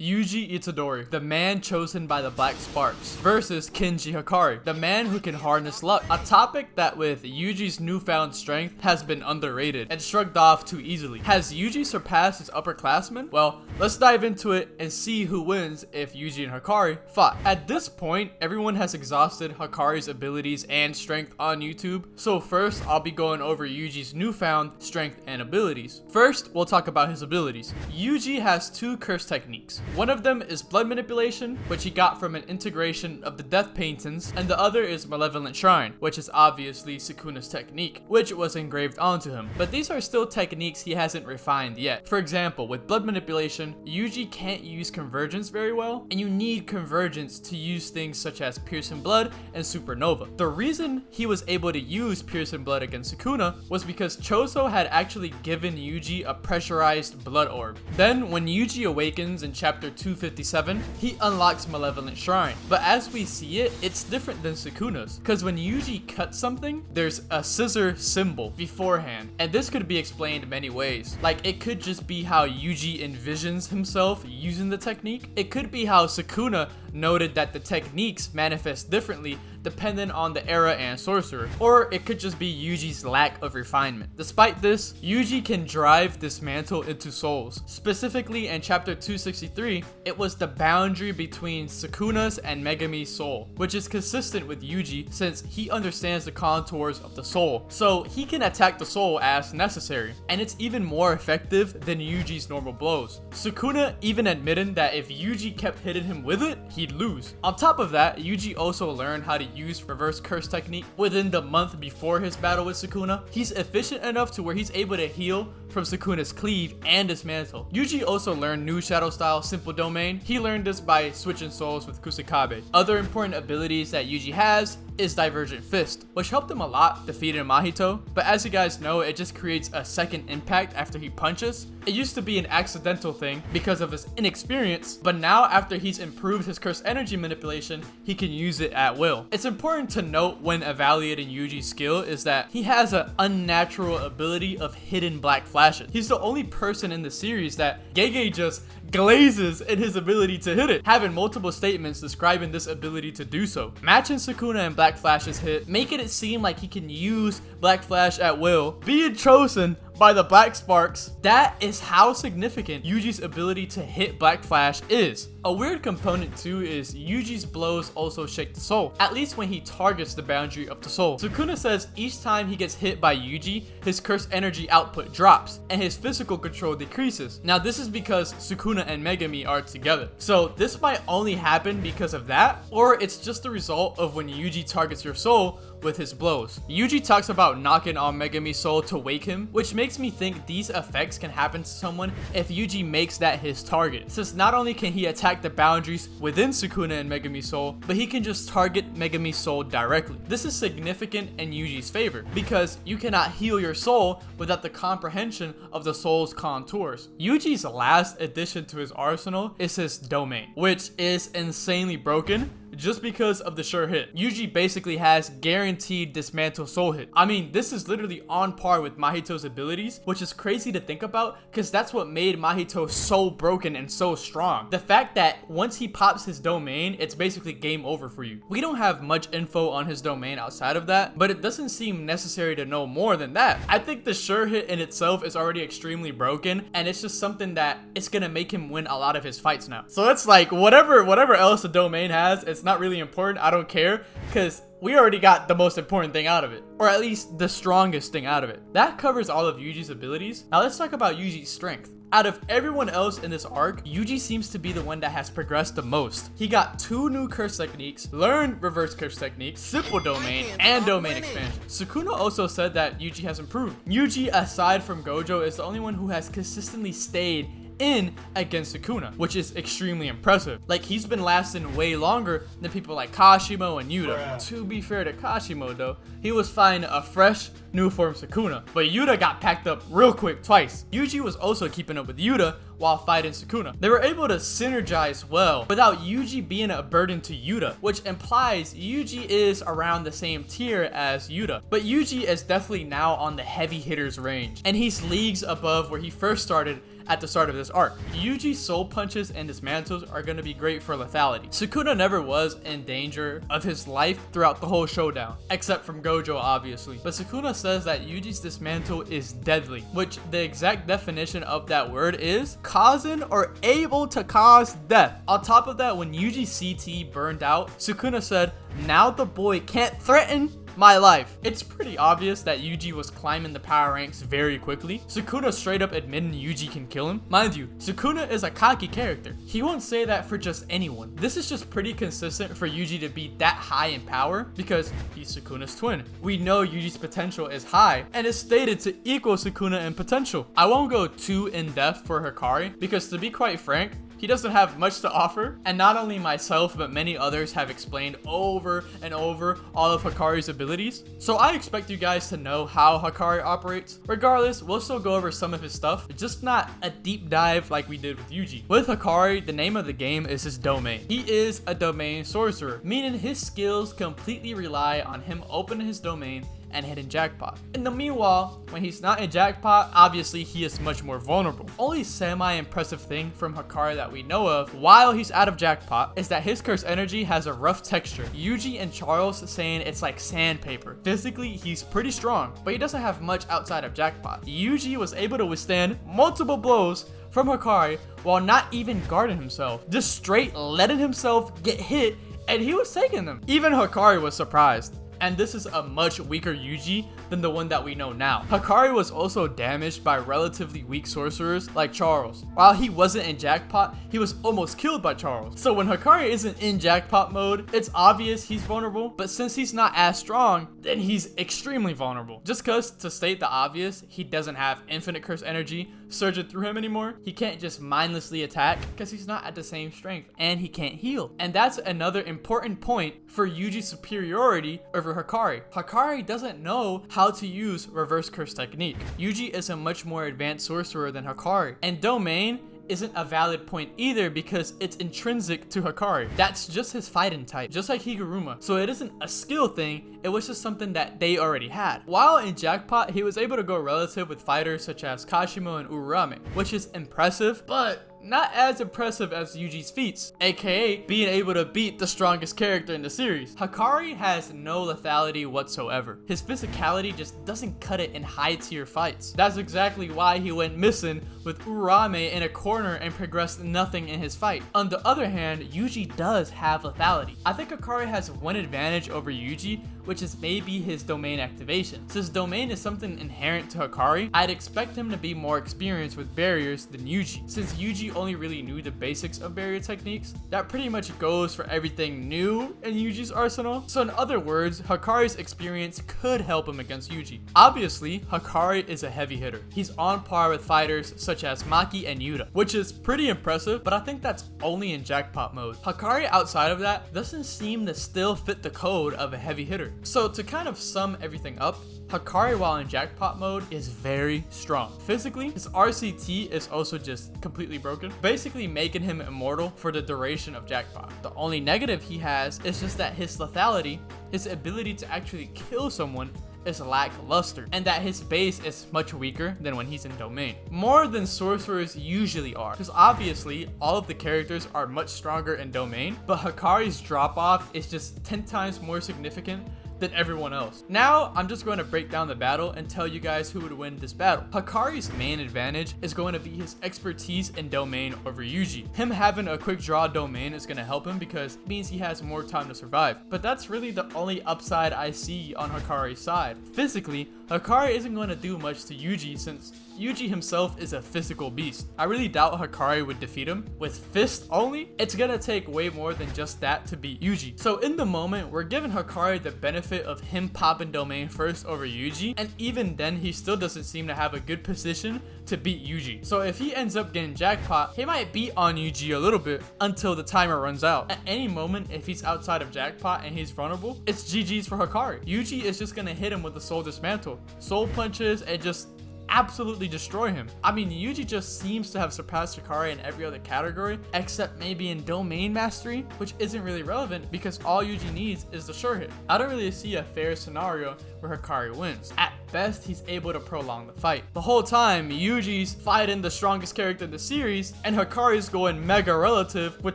Yuji Itadori, the man chosen by the Black Sparks, versus Kenji Hakari, the man who can harness luck. A topic that with Yuji's newfound strength has been underrated and shrugged off too easily. Has Yuji surpassed his upperclassmen? Well, let's dive into it and see who wins if Yuji and Hakari fought. At this point, everyone has exhausted Hakari's abilities and strength on YouTube, so first I'll be going over Yuji's newfound strength and abilities. First, we'll talk about his abilities. Yuji has two curse techniques. One of them is blood manipulation, which he got from an integration of the death paintings, and the other is malevolent shrine, which is obviously Sukuna's technique, which was engraved onto him. But these are still techniques he hasn't refined yet. For example, with blood manipulation, Yuji can't use convergence very well, and you need convergence to use things such as piercing blood and supernova. The reason he was able to use piercing blood against Sukuna was because Choso had actually given Yuji a pressurized blood orb. Then when Yuji awakens in chapter 257, he unlocks Malevolent Shrine. But as we see it, it's different than Sukuna's, because when Yuji cuts something, there's a scissor symbol beforehand, and this could be explained many ways. Like, it could just be how Yuji envisions himself using the technique. It could be how Sukuna noted that the techniques manifest differently depending on the era and sorcerer, or it could just be Yuji's lack of refinement. Despite this, Yuji can drive this mantle into souls. Specifically in chapter 263, it was the boundary between Sukuna's and Megami's soul, which is consistent with Yuji since he understands the contours of the soul, so he can attack the soul as necessary, and it's even more effective than Yuji's normal blows. Sukuna even admitted that if Yuji kept hitting him with it, he'd lose. On top of that, Yuji also learned how to use reverse curse technique within the month before his battle with Sukuna. He's efficient enough to where he's able to heal from Sukuna's cleave and dismantle. Yuji also learned new shadow style simple domain. He learned this by switching souls with Kusakabe. Other important abilities that Yuji has is Divergent Fist, which helped him a lot defeating Mahito, but as you guys know, it just creates a second impact after he punches. It used to be an accidental thing because of his inexperience, but now after he's improved his curse energy manipulation, he can use it at will. It's important to note when evaluating Yuji's skill is that he has an unnatural ability of hidden black flashes. He's the only person in the series that Gege just glazes in his ability to hit it, having multiple statements describing this ability to do so. Matching Sukuna and Black Flash's hit, making it seem like he can use Black Flash at will, being chosen by the Black Sparks. That is how significant Yuji's ability to hit Black Flash is. A weird component too is Yuji's blows also shake the soul, at least when he targets the boundary of the soul. Sukuna says each time he gets hit by Yuji, his curse energy output drops and his physical control decreases. Now this is because Sukuna and Megami are together. So this might only happen because of that, or it's just the result of when Yuji targets your soul with his blows. Yuji talks about knocking on Megami's soul to wake him, which makes me think these effects can happen to someone if Yuji makes that his target, since not only can he attack the boundaries within Sukuna and Megami's soul, but he can just target Megami's soul directly. This is significant in Yuji's favor, because you cannot heal your soul without the comprehension of the soul's contours. Yuji's last addition to his arsenal is his domain, which is insanely broken just because of the sure hit. Yuji basically has guaranteed dismantle soul hit. I mean, this is literally on par with Mahito's abilities, which is crazy to think about because that's what made Mahito so broken and so strong. The fact that once he pops his domain, it's basically game over for you. We don't have much info on his domain outside of that, but it doesn't seem necessary to know more than that. I think the sure hit in itself is already extremely broken, and it's just something that it's gonna make him win a lot of his fights now. So it's like whatever else the domain has, it's not really important. I don't care, because we already got the most important thing out of it, or at least the strongest thing out of it. That covers all of Yuji's abilities. Now let's talk about Yuji's strength. Out of everyone else in this arc, Yuji seems to be the one that has progressed the most. He got 2 new curse techniques, learned reverse curse technique, simple domain, and domain expansion. Sukuna also said that Yuji has improved. Yuji, aside from Gojo, is the only one who has consistently stayed in against Sukuna, which is extremely impressive. Like, he's been lasting way longer than people like Kashimo and Yuta. To be fair to Kashimo though, he was fighting a fresh new form Sukuna, but Yuta got packed up real quick twice. Yuji was also keeping up with Yuta while fighting Sukuna. They were able to synergize well without Yuji being a burden to Yuta, which implies Yuji is around the same tier as Yuta. But Yuji is definitely now on the heavy hitters range, and he's leagues above where he first started at the start of this arc. Yuji's soul punches and dismantles are going to be great for lethality. Sukuna never was in danger of his life throughout the whole showdown, except from Gojo obviously. But Sukuna says that Yuji's dismantle is deadly, which the exact definition of that word is causing or able to cause death. On top of that, when Yuji's CT burned out, Sukuna said, "Now the boy can't threaten my life." It's pretty obvious that Yuji was climbing the power ranks very quickly. Sukuna straight up admitting Yuji can kill him. Mind you, Sukuna is a cocky character. He won't say that for just anyone. This is just pretty consistent for Yuji to be that high in power because he's Sukuna's twin. We know Yuji's potential is high and is stated to equal Sukuna in potential. I won't go too in depth for Hakari because, to be quite frank, he doesn't have much to offer, and not only myself but many others have explained over and over all of Hakari's abilities, so I expect you guys to know how Hakari operates. Regardless, we'll still go over some of his stuff, just not a deep dive like we did with Yuji. With Hakari, the name of the game is his domain. He is a domain sorcerer, meaning his skills completely rely on him opening his domain and hitting jackpot. In the meanwhile, when he's not in jackpot, obviously he is much more vulnerable. Only semi-impressive thing from Hakari that we know of while he's out of jackpot is that his curse energy has a rough texture. Yuji and Charles saying it's like sandpaper. Physically, he's pretty strong, but he doesn't have much outside of jackpot. Yuji was able to withstand multiple blows from Hakari while not even guarding himself, just straight letting himself get hit, and he was taking them. Even Hakari was surprised. And this is a much weaker Yuji than the one that we know now. Hakari was also damaged by relatively weak sorcerers like Charles. While he wasn't in jackpot, he was almost killed by Charles. So when Hakari isn't in jackpot mode, it's obvious he's vulnerable, but since he's not as strong, then he's extremely vulnerable. Just cause, to state the obvious, he doesn't have infinite curse energy surging through him anymore. He can't just mindlessly attack because he's not at the same strength, and he can't heal. And that's another important point for Yuji's superiority over Hakari. Hakari doesn't know how to use reverse curse technique. Yuji is a much more advanced sorcerer than Hakari, and domain isn't a valid point either because it's intrinsic to Hakari. That's just his fighting type, just like Higuruma. So it isn't a skill thing, it was just something that they already had. While in jackpot, he was able to go relative with fighters such as Kashimo and Urarame, which is impressive, but not as impressive as Yuji's feats, aka being able to beat the strongest character in the series. Hakari has no lethality whatsoever. His physicality just doesn't cut it in high tier fights. That's exactly why he went missing with Urarame in a corner and progressed nothing in his fight. On the other hand, Yuji does have lethality. I think Hakari has one advantage over Yuji, which is maybe his domain activation. Since domain is something inherent to Hakari, I'd expect him to be more experienced with barriers than Yuji. Since Yuji only really knew the basics of barrier techniques, that pretty much goes for everything new in Yuji's arsenal. So in other words, Hakari's experience could help him against Yuji. Obviously, Hakari is a heavy hitter. He's on par with fighters such as Maki and Yuta, which is pretty impressive, but I think that's only in jackpot mode. Hakari outside of that doesn't seem to still fit the code of a heavy hitter. So to kind of sum everything up, Hakari while in jackpot mode is very strong. Physically, his RCT is also just completely broken, basically making him immortal for the duration of jackpot. The only negative he has is just that his lethality, his ability to actually kill someone, is lackluster, and that his base is much weaker than when he's in domain. More than sorcerers usually are, because obviously all of the characters are much stronger in domain, but Hakari's drop off is just 10 times more significant than everyone else. Now, I'm just going to break down the battle and tell you guys who would win this battle. Hakari's main advantage is going to be his expertise in domain over Yuji. Him having a quick draw domain is going to help him because it means he has more time to survive. But that's really the only upside I see on Hakari's side. Physically, Hakari isn't going to do much to Yuji since Yuji himself is a physical beast. I really doubt Hakari would defeat him. With fist only, it's gonna take way more than just that to beat Yuji. So in the moment, we're giving Hakari the benefit of him popping domain first over Yuji, and even then he still doesn't seem to have a good position to beat Yuji. So if he ends up getting jackpot, he might beat on Yuji a little bit until the timer runs out. At any moment, if he's outside of jackpot and he's vulnerable, it's GG's for Hakari. Yuji is just gonna hit him with the soul dismantle, soul punches, and just absolutely destroy him. I mean, Yuji just seems to have surpassed Hakari in every other category, except maybe in domain mastery, which isn't really relevant because all Yuji needs is the sure hit. I don't really see a fair scenario where Hakari wins. At at best, he's able to prolong the fight. The whole time, Yuji's fighting the strongest character in the series, and Hakari's going mega relative with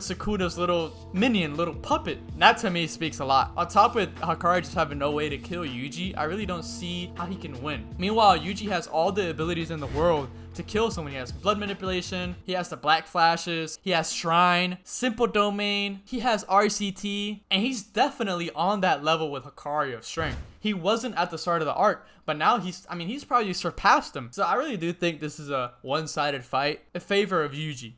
Sukuna's little minion, little puppet. That to me speaks a lot. On top with Hakari just having no way to kill Yuji, I really don't see how he can win. Meanwhile, Yuji has all the abilities in the world to kill someone. He has blood manipulation, he has the black flashes, he has shrine, simple domain, he has RCT, and he's definitely on that level with Hakari of strength. He wasn't at the start of the arc, but now he's probably surpassed him. So I really do think this is a one-sided fight in favor of Yuji.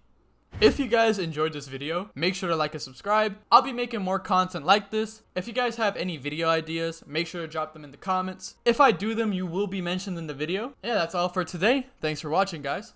If you guys enjoyed this video, make sure to like and subscribe. I'll be making more content like this. If you guys have any video ideas, make sure to drop them in the comments. If I do them, you will be mentioned in the video. Yeah, that's all for today. Thanks for watching, guys.